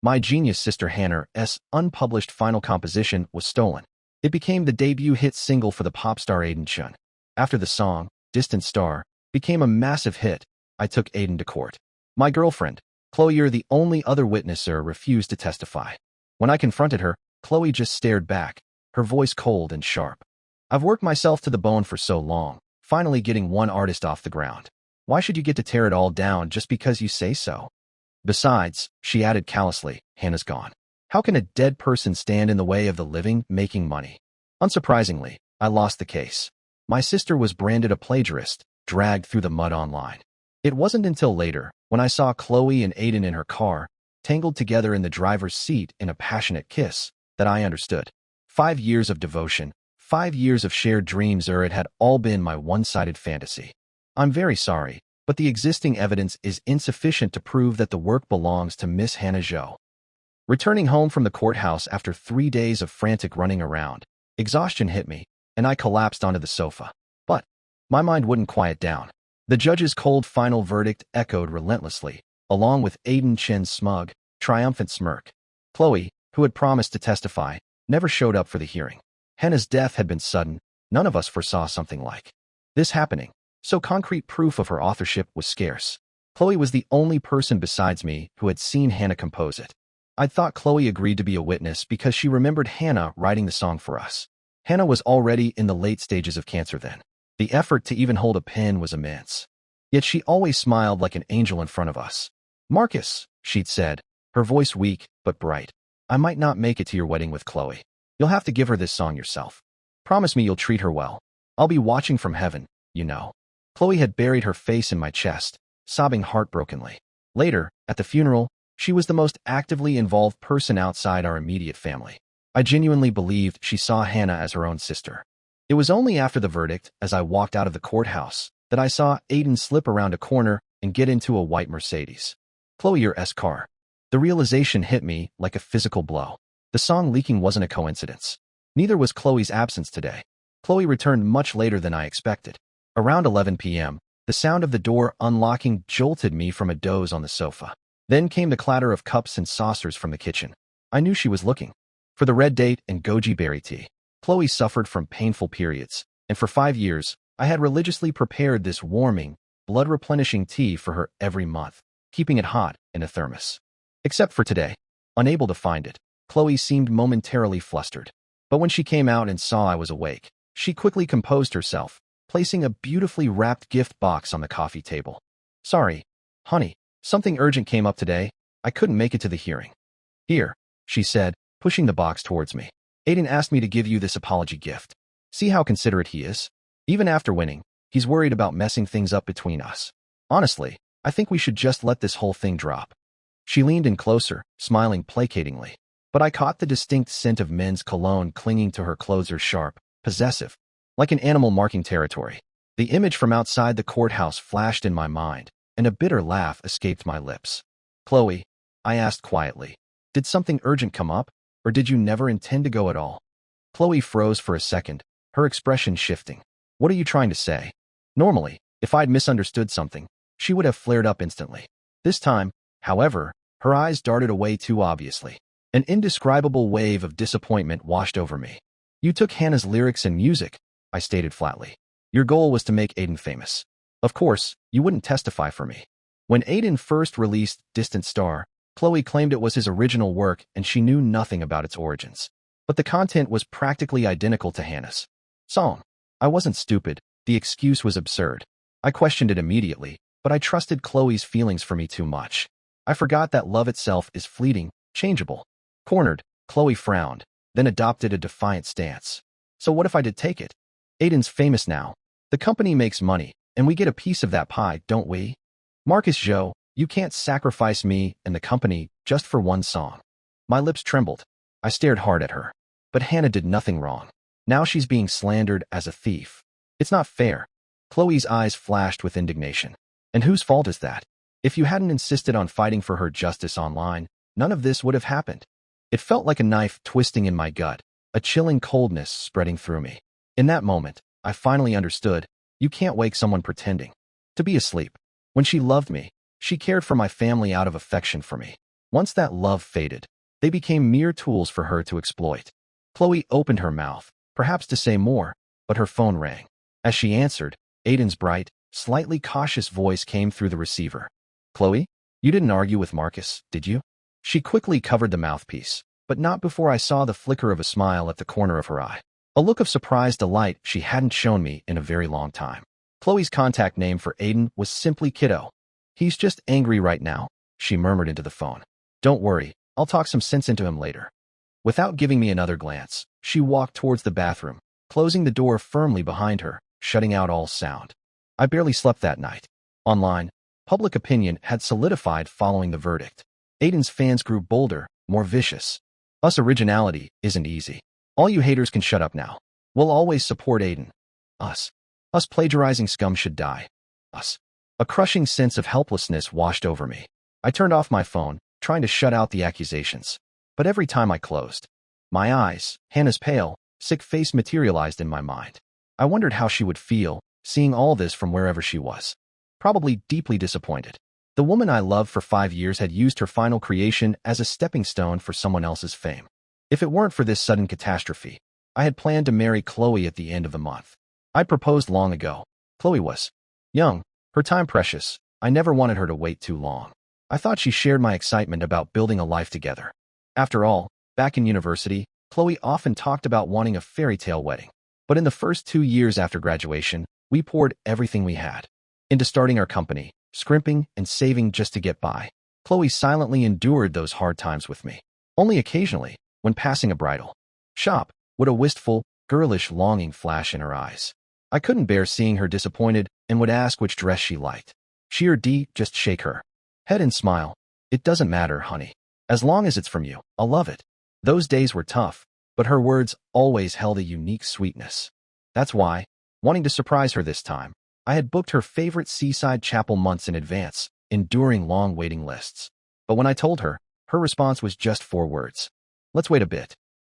My genius sister Hannah's unpublished final composition was stolen. It became the debut hit single for the pop star Aiden Chen. After the song, Distant Star, became a massive hit, I took Aiden to court. My girlfriend, Chloe, the only other witnesser, refused to testify. When I confronted her, Chloe just stared back, her voice cold and sharp. I've worked myself to the bone for so long, finally getting one artist off the ground. Why should you get to tear it all down just because you say so? Besides, she added callously, Hannah's gone. How can a dead person stand in the way of the living making money? Unsurprisingly, I lost the case. My sister was branded a plagiarist, dragged through the mud online. It wasn't until later, when I saw Chloe and Aiden in her car, tangled together in the driver's seat in a passionate kiss, that I understood. 5 years of devotion, 5 years of shared dreams, it had all been my one-sided fantasy. I'm very sorry, but the existing evidence is insufficient to prove that the work belongs to Miss Hannah Zhou. Returning home from the courthouse after 3 days of frantic running around, exhaustion hit me, and I collapsed onto the sofa. But my mind wouldn't quiet down. The judge's cold final verdict echoed relentlessly, along with Aiden Chen's smug, triumphant smirk. Chloe, who had promised to testify, never showed up for the hearing. Hannah's death had been sudden. None of us foresaw something like this happening, so concrete proof of her authorship was scarce. Chloe was the only person besides me who had seen Hannah compose it. I'd thought Chloe agreed to be a witness because she remembered Hannah writing the song for us. Hannah was already in the late stages of cancer then. The effort to even hold a pen was immense. Yet she always smiled like an angel in front of us. Marcus, she'd said, her voice weak but bright, I might not make it to your wedding with Chloe. You'll have to give her this song yourself. Promise me you'll treat her well. I'll be watching from heaven, you know. Chloe had buried her face in my chest, sobbing heartbrokenly. Later, at the funeral, she was the most actively involved person outside our immediate family. I genuinely believed she saw Hannah as her own sister. It was only after the verdict, as I walked out of the courthouse, that I saw Aiden slip around a corner and get into a white Mercedes. Chloe's car. The realization hit me like a physical blow. The song leaking wasn't a coincidence. Neither was Chloe's absence today. Chloe returned much later than I expected. Around 11 p.m., the sound of the door unlocking jolted me from a doze on the sofa. Then came the clatter of cups and saucers from the kitchen. I knew she was looking for the red date and goji berry tea. Chloe suffered from painful periods, and for 5 years, I had religiously prepared this warming, blood-replenishing tea for her every month, keeping it hot in a thermos. Except for today. Unable to find it, Chloe seemed momentarily flustered. But when she came out and saw I was awake, she quickly composed herself, placing a beautifully wrapped gift box on the coffee table. Sorry, honey, something urgent came up today. I couldn't make it to the hearing. Here, she said, pushing the box towards me. Aiden asked me to give you this apology gift. See how considerate he is? Even after winning, he's worried about messing things up between us. Honestly, I think we should just let this whole thing drop. She leaned in closer, smiling placatingly. But I caught the distinct scent of men's cologne clinging to her closer, sharp, possessive, like an animal marking territory. The image from outside the courthouse flashed in my mind, and a bitter laugh escaped my lips. Chloe, I asked quietly, did something urgent come up, or did you never intend to go at all? Chloe froze for a second, her expression shifting. What are you trying to say? Normally, if I'd misunderstood something, she would have flared up instantly. This time, however, her eyes darted away too obviously. An indescribable wave of disappointment washed over me. You took Hannah's lyrics and music, I stated flatly. Your goal was to make Aiden famous. Of course, you wouldn't testify for me. When Aiden first released Distant Star, Chloe claimed it was his original work and she knew nothing about its origins. But the content was practically identical to Hannah's song. I wasn't stupid. The excuse was absurd. I questioned it immediately, but I trusted Chloe's feelings for me too much. I forgot that love itself is fleeting, changeable. Cornered, Chloe frowned, then adopted a defiant stance. So what if I did take it? Aiden's famous now. The company makes money, and we get a piece of that pie, don't we? Marcus Zhou, you can't sacrifice me and the company just for one song. My lips trembled. I stared hard at her. But Hannah did nothing wrong. Now she's being slandered as a thief. It's not fair. Chloe's eyes flashed with indignation. And whose fault is that? If you hadn't insisted on fighting for her justice online, none of this would have happened. It felt like a knife twisting in my gut, a chilling coldness spreading through me. In that moment, I finally understood, you can't wake someone pretending to be asleep. When she loved me, she cared for my family out of affection for me. Once that love faded, they became mere tools for her to exploit. Chloe opened her mouth, perhaps to say more, but her phone rang. As she answered, Aiden's bright, slightly cautious voice came through the receiver. "Chloe, you didn't argue with Marcus, did you?" She quickly covered the mouthpiece, but not before I saw the flicker of a smile at the corner of her eye. A look of surprised delight she hadn't shown me in a very long time. Chloe's contact name for Aiden was simply Kiddo. "He's just angry right now," she murmured into the phone. "Don't worry, I'll talk some sense into him later." Without giving me another glance, she walked towards the bathroom, closing the door firmly behind her, shutting out all sound. I barely slept that night. Online, public opinion had solidified following the verdict. Aiden's fans grew bolder, more vicious. Us originality isn't easy. All you haters can shut up now. We'll always support Aiden. Us. Us plagiarizing scum should die. Us. A crushing sense of helplessness washed over me. I turned off my phone, trying to shut out the accusations. But every time I closed, my eyes, Hannah's pale, sick face materialized in my mind. I wondered how she would feel, seeing all this from wherever she was. Probably deeply disappointed. The woman I loved for 5 years had used her final creation as a stepping stone for someone else's fame. If it weren't for this sudden catastrophe, I had planned to marry Chloe at the end of the month. I'd proposed long ago. Chloe was young, her time precious. I never wanted her to wait too long. I thought she shared my excitement about building a life together. After all, back in university, Chloe often talked about wanting a fairy tale wedding. But in the first 2 years after graduation, we poured everything we had into starting our company, scrimping and saving just to get by. Chloe silently endured those hard times with me. Only occasionally, when passing a bridal shop, would a wistful, girlish longing flash in her eyes. I couldn't bear seeing her disappointed and would ask which dress she liked. She or D, just shake her head and smile. "It doesn't matter, honey. As long as it's from you, I'll love it." Those days were tough, but her words always held a unique sweetness. That's why, wanting to surprise her this time, I had booked her favorite seaside chapel months in advance, enduring long waiting lists. But when I told her, her response was just 4 words. "Let's wait a bit."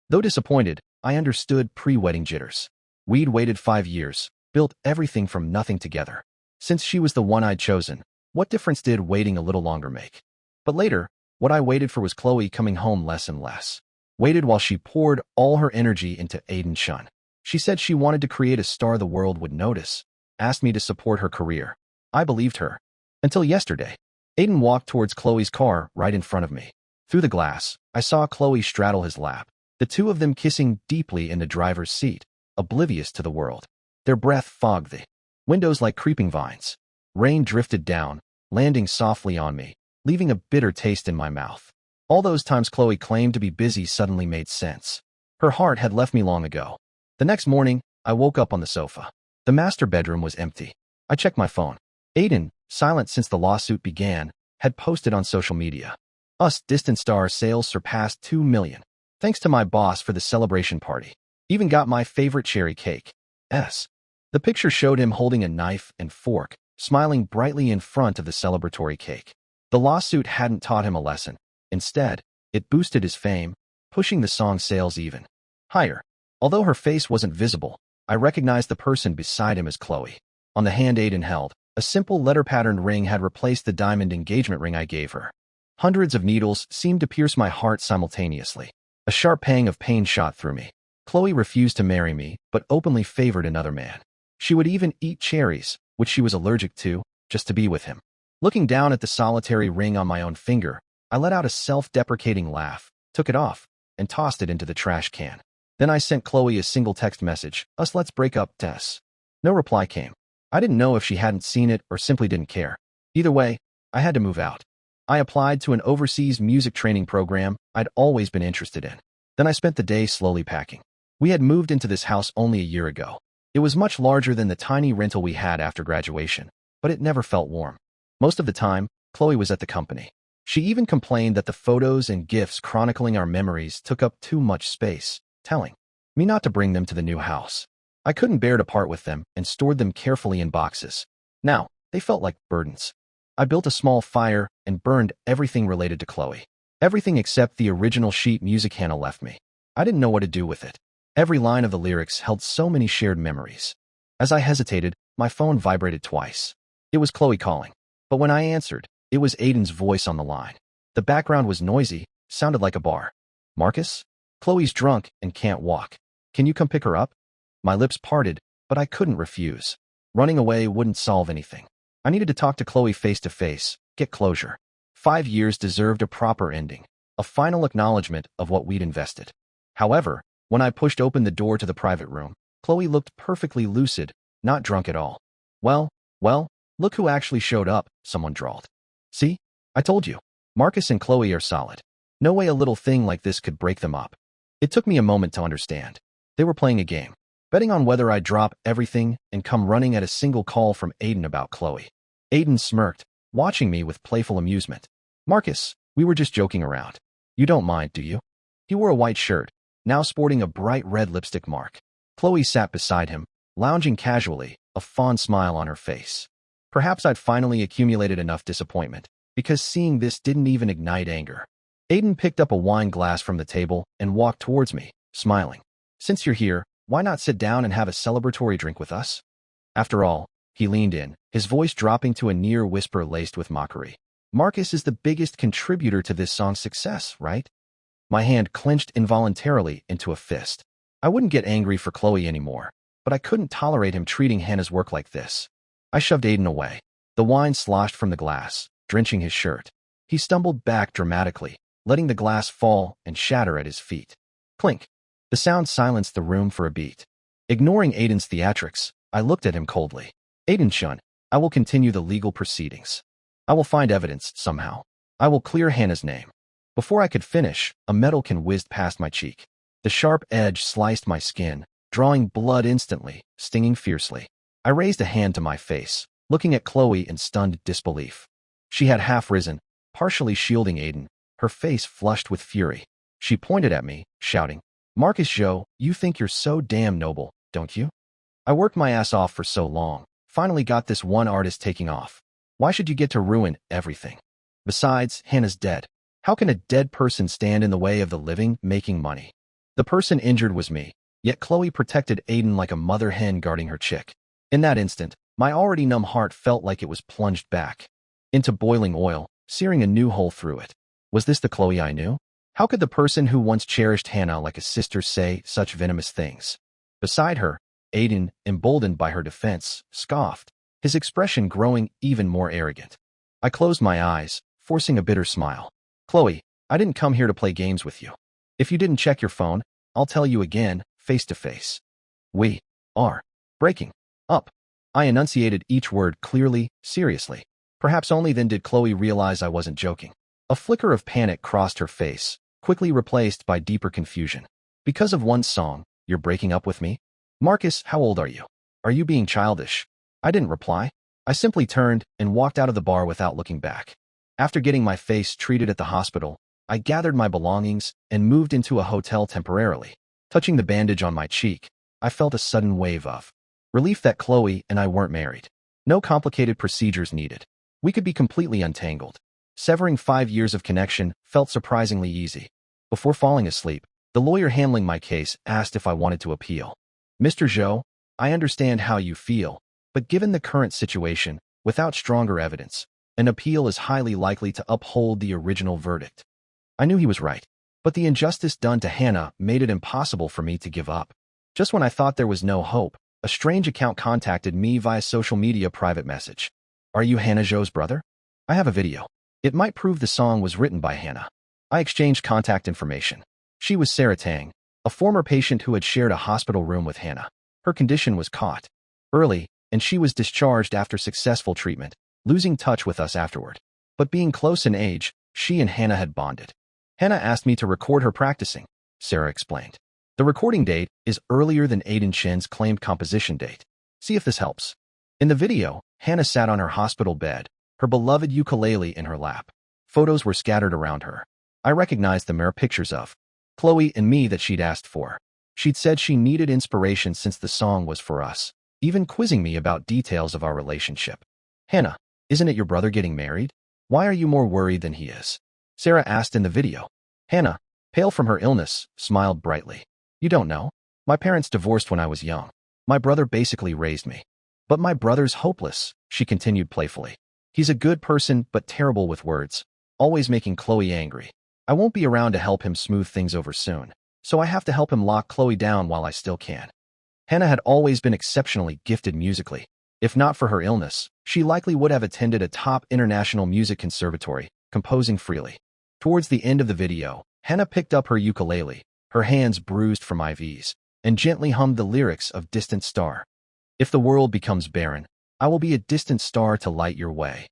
Though disappointed, I understood pre-wedding jitters. We'd waited 5 years, built everything from nothing together. Since she was the one I'd chosen, what difference did waiting a little longer make? But later, what I waited for was Chloe coming home less and less. Waited while she poured all her energy into Aiden Chen. She said she wanted to create a star the world would notice, asked me to support her career. I believed her. Until yesterday. Aiden walked towards Chloe's car right in front of me. Through the glass, I saw Chloe straddle his lap, the two of them kissing deeply in the driver's seat, oblivious to the world. Their breath fogged the windows like creeping vines. Rain drifted down, landing softly on me, leaving a bitter taste in my mouth. All those times Chloe claimed to be busy suddenly made sense. Her heart had left me long ago. The next morning, I woke up on the sofa. The master bedroom was empty. I checked my phone. Aiden, silent since the lawsuit began, had posted on social media. Us Distant Star sales surpassed 2 million. Thanks to my boss for the celebration party. Even got my favorite cherry cake. The picture showed him holding a knife and fork, smiling brightly in front of the celebratory cake. The lawsuit hadn't taught him a lesson. Instead, it boosted his fame, pushing the song's sales even higher. Although her face wasn't visible, I recognized the person beside him as Chloe. On the hand Aiden held, a simple letter-patterned ring had replaced the diamond engagement ring I gave her. Hundreds of needles seemed to pierce my heart simultaneously. A sharp pang of pain shot through me. Chloe refused to marry me, but openly favored another man. She would even eat cherries, which she was allergic to, just to be with him. Looking down at the solitary ring on my own finger, I let out a self-deprecating laugh, took it off, and tossed it into the trash can. Then I sent Chloe a single text message, "Us let's break up, Tess." No reply came. I didn't know if she hadn't seen it or simply didn't care. Either way, I had to move out. I applied to an overseas music training program I'd always been interested in. Then I spent the day slowly packing. We had moved into this house only a year ago. It was much larger than the tiny rental we had after graduation, but it never felt warm. Most of the time, Chloe was at the company. She even complained that the photos and gifs chronicling our memories took up too much space, telling me not to bring them to the new house. I couldn't bear to part with them and stored them carefully in boxes. Now, they felt like burdens. I built a small fire and burned everything related to Chloe. Everything except the original sheet music Hannah left me. I didn't know what to do with it. Every line of the lyrics held so many shared memories. As I hesitated, my phone vibrated twice. It was Chloe calling. But when I answered, it was Aiden's voice on the line. The background was noisy, sounded like a bar. Marcus? Chloe's drunk and can't walk. Can you come pick her up? My lips parted, but I couldn't refuse. Running away wouldn't solve anything. I needed to talk to Chloe face to face, get closure. 5 years deserved a proper ending, a final acknowledgement of what we'd invested. However, when I pushed open the door to the private room, Chloe looked perfectly lucid, not drunk at all. Well, look who actually showed up, someone drawled. See? I told you. Marcus and Chloe are solid. No way a little thing like this could break them up. It took me a moment to understand. They were playing a game, betting on whether I'd drop everything and come running at a single call from Aiden about Chloe. Aiden smirked, watching me with playful amusement. Marcus, we were just joking around. You don't mind, do you? He wore a white shirt, now sporting a bright red lipstick mark. Chloe sat beside him, lounging casually, a fond smile on her face. Perhaps I'd finally accumulated enough disappointment, because seeing this didn't even ignite anger. Aiden picked up a wine glass from the table and walked towards me, smiling. Since you're here, why not sit down and have a celebratory drink with us? After all, he leaned in, his voice dropping to a near whisper laced with mockery. Marcus is the biggest contributor to this song's success, right? My hand clenched involuntarily into a fist. I wouldn't get angry for Chloe anymore, but I couldn't tolerate him treating Hannah's work like this. I shoved Aiden away. The wine sloshed from the glass, drenching his shirt. He stumbled back dramatically, letting the glass fall and shatter at his feet. Clink. The sound silenced the room for a beat. Ignoring Aiden's theatrics, I looked at him coldly. Aiden Chen, I will continue the legal proceedings. I will find evidence somehow. I will clear Hannah's name. Before I could finish, a metal can whizzed past my cheek. The sharp edge sliced my skin, drawing blood instantly, stinging fiercely. I raised a hand to my face, looking at Chloe in stunned disbelief. She had half risen, partially shielding Aiden, her face flushed with fury. She pointed at me, shouting, Marcus Joe, you think you're so damn noble, don't you? I worked my ass off for so long, finally got this one artist taking off. Why should you get to ruin everything? Besides, Hannah's dead. How can a dead person stand in the way of the living making money? The person injured was me, yet Chloe protected Aiden like a mother hen guarding her chick. In that instant, my already numb heart felt like it was plunged back into boiling oil, searing a new hole through it. Was this the Chloe I knew? How could the person who once cherished Hannah like a sister say such venomous things? Beside her, Aiden, emboldened by her defense, scoffed, his expression growing even more arrogant. I closed my eyes, forcing a bitter smile. Chloe, I didn't come here to play games with you. If you didn't check your phone, I'll tell you again, face to face. We are breaking up. I enunciated each word clearly, seriously. Perhaps only then did Chloe realize I wasn't joking. A flicker of panic crossed her face, quickly replaced by deeper confusion. Because of one song, you're breaking up with me? Marcus, how old are you? Are you being childish? I didn't reply. I simply turned and walked out of the bar without looking back. After getting my face treated at the hospital, I gathered my belongings and moved into a hotel temporarily. Touching the bandage on my cheek, I felt a sudden wave of relief that Chloe and I weren't married. No complicated procedures needed. We could be completely untangled. Severing 5 years of connection felt surprisingly easy. Before falling asleep, the lawyer handling my case asked if I wanted to appeal. Mr. Zhou, I understand how you feel, but given the current situation, without stronger evidence, an appeal is highly likely to uphold the original verdict. I knew he was right, but the injustice done to Hannah made it impossible for me to give up. Just when I thought there was no hope, a strange account contacted me via social media private message. Are you Hannah Zhou's brother? I have a video. It might prove the song was written by Hannah. I exchanged contact information. She was Sarah Tang, a former patient who had shared a hospital room with Hannah. Her condition was caught early, and she was discharged after successful treatment, losing touch with us afterward. But being close in age, she and Hannah had bonded. Hannah asked me to record her practicing, Sarah explained. The recording date is earlier than Aiden Chen's claimed composition date. See if this helps. In the video, Hannah sat on her hospital bed, her beloved ukulele in her lap. Photos were scattered around her. I recognized the mirror pictures of Chloe and me that she'd asked for. She'd said she needed inspiration since the song was for us, even quizzing me about details of our relationship. Hannah, isn't it your brother getting married? Why are you more worried than he is? Sarah asked in the video. Hannah, pale from her illness, smiled brightly. You don't know. My parents divorced when I was young. My brother basically raised me. But my brother's hopeless, she continued playfully. He's a good person but terrible with words. always making Chloe angry. I won't be around to help him smooth things over soon, so I have to help him lock Chloe down while I still can. Hannah had always been exceptionally gifted musically. If not for her illness, she likely would have attended a top international music conservatory, composing freely. Towards the end of the video, Hannah picked up her ukulele, her hands bruised from IVs, and gently hummed the lyrics of Distant Star. If the world becomes barren, I will be a distant star to light your way.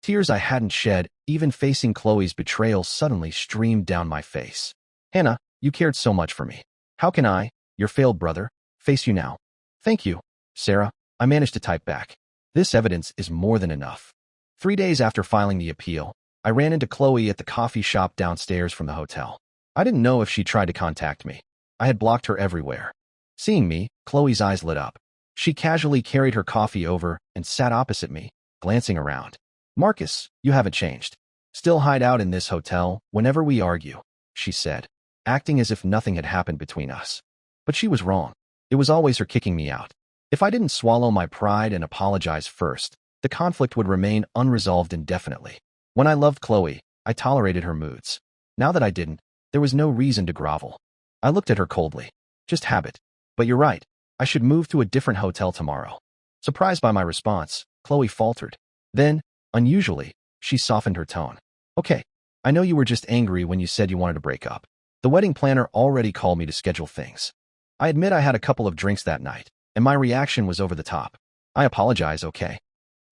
Tears I hadn't shed, even facing Chloe's betrayal, suddenly streamed down my face. Hannah, you cared so much for me. How can I, your failed brother, face you now? Thank you, Sarah, I managed to type back. This evidence is more than enough. 3 days after filing the appeal, I ran into Chloe at the coffee shop downstairs from the hotel. I didn't know if she tried to contact me. I had blocked her everywhere. Seeing me, Chloe's eyes lit up. She casually carried her coffee over and sat opposite me, glancing around. Marcus, you haven't changed. Still hide out in this hotel whenever we argue, she said, acting as if nothing had happened between us. But she was wrong. It was always her kicking me out. If I didn't swallow my pride and apologize first, the conflict would remain unresolved indefinitely. When I loved Chloe, I tolerated her moods. Now that I didn't, there was no reason to grovel. I looked at her coldly. Just habit. But you're right. I should move to a different hotel tomorrow. Surprised by my response, Chloe faltered. Then, unusually, she softened her tone. Okay, I know you were just angry when you said you wanted to break up. The wedding planner already called me to schedule things. I admit I had a couple of drinks that night, and my reaction was over the top. I apologize, okay?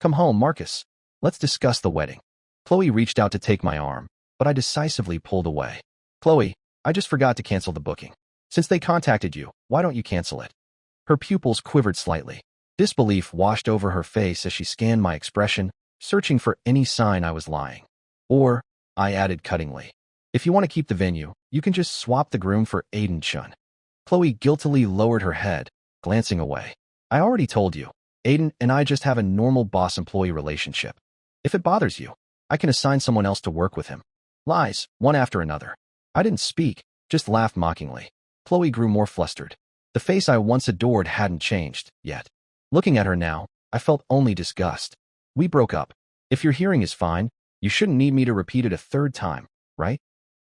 Come home, Marcus. Let's discuss the wedding. Chloe reached out to take my arm, but I decisively pulled away. Chloe, I just forgot to cancel the booking. Since they contacted you, why don't you cancel it? Her pupils quivered slightly. Disbelief washed over her face as she scanned my expression, searching for any sign I was lying. Or, I added cuttingly, if you want to keep the venue, you can just swap the groom for Aiden Chen. Chloe guiltily lowered her head, glancing away. I already told you, Aiden and I just have a normal boss-employee relationship. If it bothers you, I can assign someone else to work with him. Lies, one after another. I didn't speak, just laughed mockingly. Chloe grew more flustered. The face I once adored hadn't changed, yet. Looking at her now, I felt only disgust. We broke up. If your hearing is fine, you shouldn't need me to repeat it a third time, right?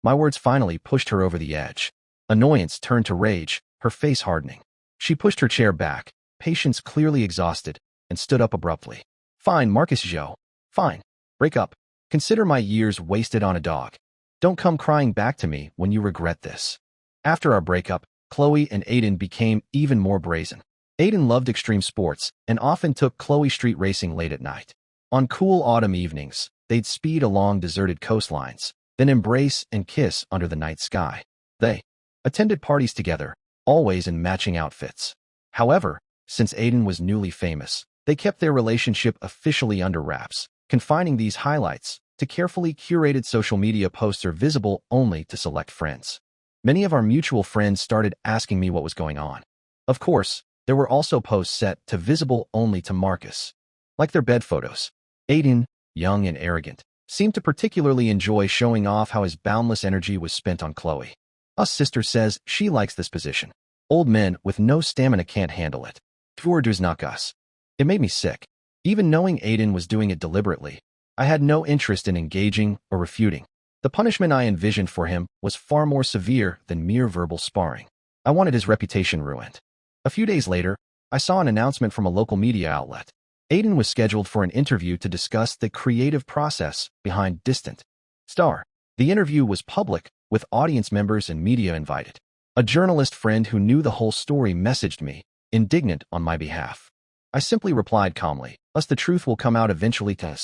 My words finally pushed her over the edge. Annoyance turned to rage, her face hardening. She pushed her chair back, patience clearly exhausted, and stood up abruptly. Fine, Marcus Joe. Fine. Break up. Consider my years wasted on a dog. Don't come crying back to me when you regret this. After our breakup, Chloe and Aiden became even more brazen. Aiden loved extreme sports and often took Chloe street racing late at night. On cool autumn evenings, they'd speed along deserted coastlines, then embrace and kiss under the night sky. They attended parties together, always in matching outfits. However, since Aiden was newly famous, they kept their relationship officially under wraps, confining these highlights to carefully curated social media posts or visible only to select friends. Many of our mutual friends started asking me what was going on. Of course, there were also posts set to visible only to Marcus. Like their bed photos, Aiden, young and arrogant, seemed to particularly enjoy showing off how his boundless energy was spent on Chloe. Us sister says she likes this position. Old men with no stamina can't handle it. Tvor does not us. It made me sick. Even knowing Aiden was doing it deliberately, I had no interest in engaging or refuting. The punishment I envisioned for him was far more severe than mere verbal sparring. I wanted his reputation ruined. A few days later, I saw an announcement from a local media outlet. Aiden was scheduled for an interview to discuss the creative process behind Distant Star. The interview was public, with audience members and media invited. A journalist friend who knew the whole story messaged me, indignant on my behalf. I simply replied calmly, the truth will come out eventually to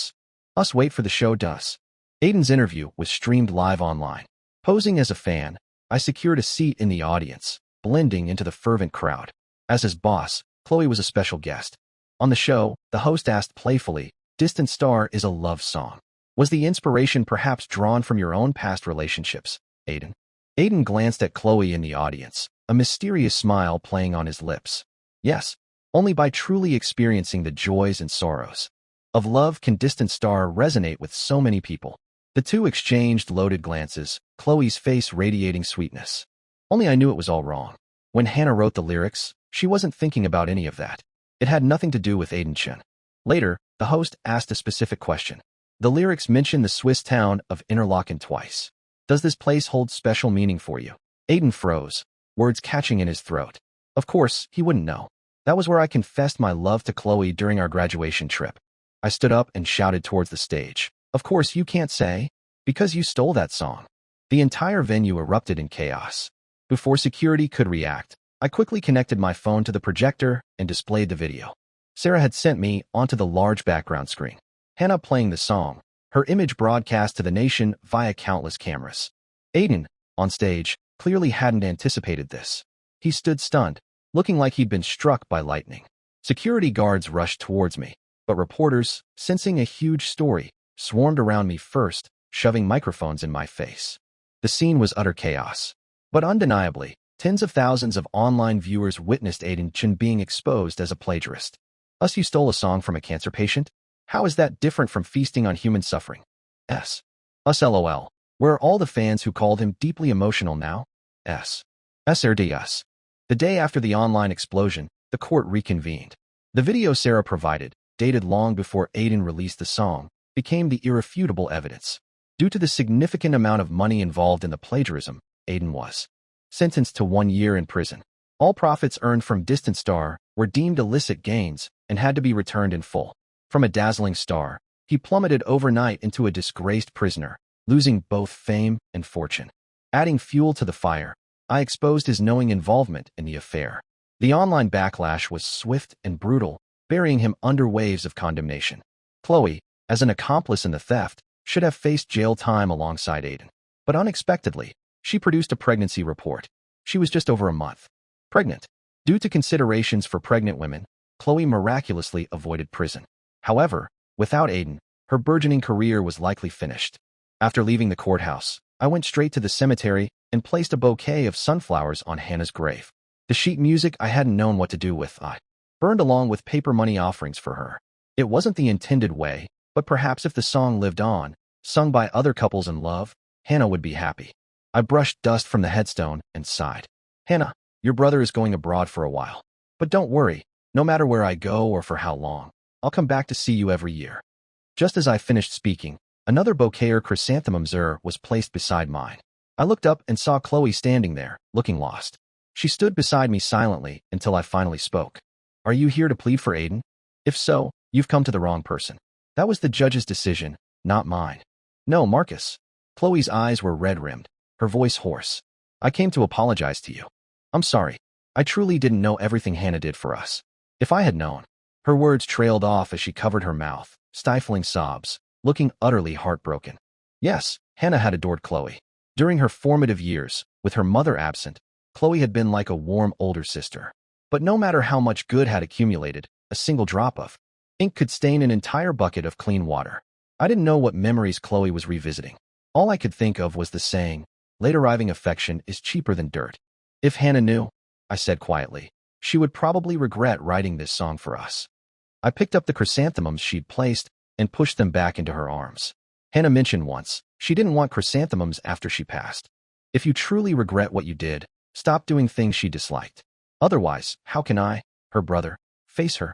us wait for the show does. Aiden's interview was streamed live online. Posing as a fan, I secured a seat in the audience, blending into the fervent crowd. As his boss, Chloe was a special guest. On the show, the host asked playfully, Distant Star is a love song. Was the inspiration perhaps drawn from your own past relationships, Aiden? Aiden glanced at Chloe in the audience, a mysterious smile playing on his lips. Yes, only by truly experiencing the joys and sorrows of love can Distant Star resonate with so many people. The two exchanged loaded glances, Chloe's face radiating sweetness. Only I knew it was all wrong. When Hannah wrote the lyrics, she wasn't thinking about any of that. It had nothing to do with Aiden Chen. Later, the host asked a specific question. The lyrics mention the Swiss town of Interlaken twice. Does this place hold special meaning for you? Aiden froze, words catching in his throat. Of course, he wouldn't know. That was where I confessed my love to Chloe during our graduation trip. I stood up and shouted towards the stage. Of course you can't say, because you stole that song. The entire venue erupted in chaos. Before security could react, I quickly connected my phone to the projector and displayed the video. Sarah had sent me onto the large background screen. Hannah playing the song, her image broadcast to the nation via countless cameras. Aiden, on stage, clearly hadn't anticipated this. He stood stunned, looking like he'd been struck by lightning. Security guards rushed towards me, but reporters, sensing a huge story, swarmed around me first, shoving microphones in my face. The scene was utter chaos. But undeniably, tens of thousands of online viewers witnessed Aiden Chen being exposed as a plagiarist. You stole a song from a cancer patient? How is that different from feasting on human suffering? Us LOL. Where are all the fans who called him deeply emotional now? SRDS. The day after the online explosion, the court reconvened. The video Sarah provided, dated long before Aiden released the song, became the irrefutable evidence. Due to the significant amount of money involved in the plagiarism, Aiden was sentenced to 1 year in prison. All profits earned from Distant Star were deemed illicit gains and had to be returned in full. From a dazzling star, he plummeted overnight into a disgraced prisoner, losing both fame and fortune. Adding fuel to the fire, I exposed his knowing involvement in the affair. The online backlash was swift and brutal, burying him under waves of condemnation. Chloe, as an accomplice in the theft, should have faced jail time alongside Aiden. But unexpectedly, she produced a pregnancy report. She was just over a month pregnant. Due to considerations for pregnant women, Chloe miraculously avoided prison. However, without Aiden, her burgeoning career was likely finished. After leaving the courthouse, I went straight to the cemetery and placed a bouquet of sunflowers on Hannah's grave. The sheet music I hadn't known what to do with, I burned along with paper money offerings for her. It wasn't the intended way, but perhaps if the song lived on, sung by other couples in love, Hannah would be happy. I brushed dust from the headstone and sighed. Hannah, your brother is going abroad for a while. But don't worry, no matter where I go or for how long, I'll come back to see you every year. Just as I finished speaking, another bouquet or chrysanthemums was placed beside mine. I looked up and saw Chloe standing there, looking lost. She stood beside me silently until I finally spoke. Are you here to plead for Aiden? If so, you've come to the wrong person. That was the judge's decision, not mine. No, Marcus. Chloe's eyes were red-rimmed, her voice hoarse. I came to apologize to you. I'm sorry. I truly didn't know everything Hannah did for us. If I had known. Her words trailed off as she covered her mouth, stifling sobs, looking utterly heartbroken. Yes, Hannah had adored Chloe. During her formative years, with her mother absent, Chloe had been like a warm older sister. But no matter how much good had accumulated, a single drop of ink could stain an entire bucket of clean water. I didn't know what memories Chloe was revisiting. All I could think of was the saying, late-arriving affection is cheaper than dirt. If Hannah knew, I said quietly, she would probably regret writing this song for us. I picked up the chrysanthemums she'd placed and pushed them back into her arms. Hannah mentioned once, she didn't want chrysanthemums after she passed. If you truly regret what you did, stop doing things she disliked. Otherwise, how can I, her brother, face her?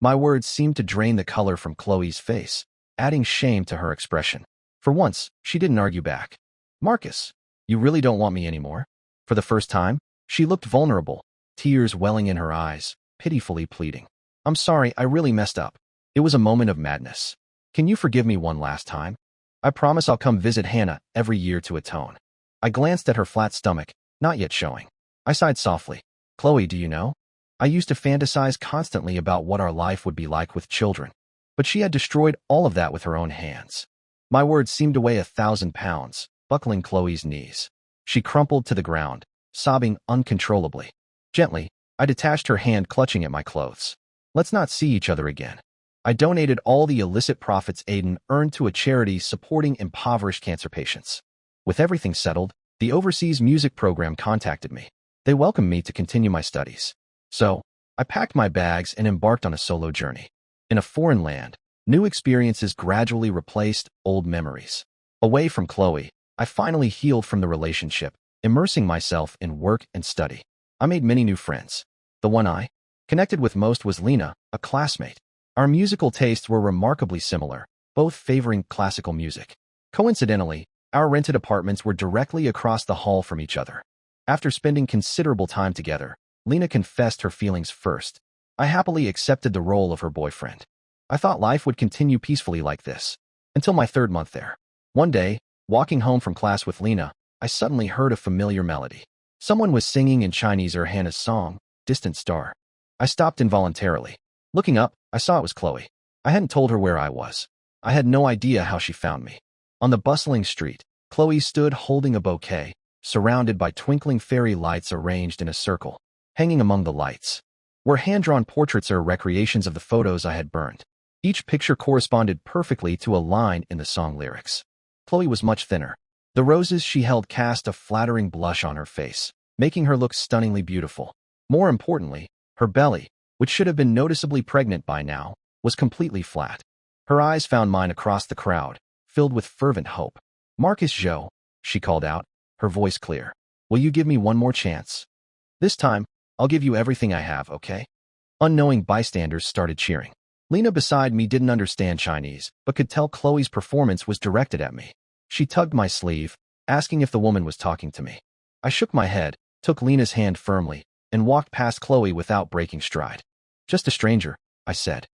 My words seemed to drain the color from Chloe's face, adding shame to her expression. For once, she didn't argue back. Marcus, you really don't want me anymore? For the first time, she looked vulnerable, tears welling in her eyes, pitifully pleading. I'm sorry, I really messed up. It was a moment of madness. Can you forgive me one last time? I promise I'll come visit Hannah every year to atone. I glanced at her flat stomach, not yet showing. I sighed softly. Chloe, do you know? I used to fantasize constantly about what our life would be like with children. But she had destroyed all of that with her own hands. My words seemed to weigh 1,000 pounds, buckling Chloe's knees. She crumpled to the ground, sobbing uncontrollably. Gently, I detached her hand clutching at my clothes. Let's not see each other again. I donated all the illicit profits Aiden earned to a charity supporting impoverished cancer patients. With everything settled, the overseas music program contacted me. They welcomed me to continue my studies. So, I packed my bags and embarked on a solo journey. In a foreign land, new experiences gradually replaced old memories. Away from Chloe, I finally healed from the relationship, immersing myself in work and study. I made many new friends. The one I connected with most was Lena, a classmate. Our musical tastes were remarkably similar, both favoring classical music. Coincidentally, our rented apartments were directly across the hall from each other. After spending considerable time together, Lena confessed her feelings first. I happily accepted the role of her boyfriend. I thought life would continue peacefully like this, until my 3rd month there. One day, walking home from class with Lena, I suddenly heard a familiar melody. Someone was singing in Chinese Hannah's song, Distant Star. I stopped involuntarily. Looking up, I saw it was Chloe. I hadn't told her where I was. I had no idea how she found me. On the bustling street, Chloe stood holding a bouquet, surrounded by twinkling fairy lights arranged in a circle. Hanging among the lights were hand-drawn portraits or recreations of the photos I had burned. Each picture corresponded perfectly to a line in the song lyrics. Chloe was much thinner. The roses she held cast a flattering blush on her face, making her look stunningly beautiful. More importantly, her belly, which should have been noticeably pregnant by now, was completely flat. Her eyes found mine across the crowd, filled with fervent hope. "Marcus Joe," she called out, her voice clear. "Will you give me one more chance? This time, I'll give you everything I have, okay?" Unknowing bystanders started cheering. Lena beside me didn't understand Chinese, but could tell Chloe's performance was directed at me. She tugged my sleeve, asking if the woman was talking to me. I shook my head, took Lena's hand firmly, and walked past Chloe without breaking stride. "Just a stranger," I said.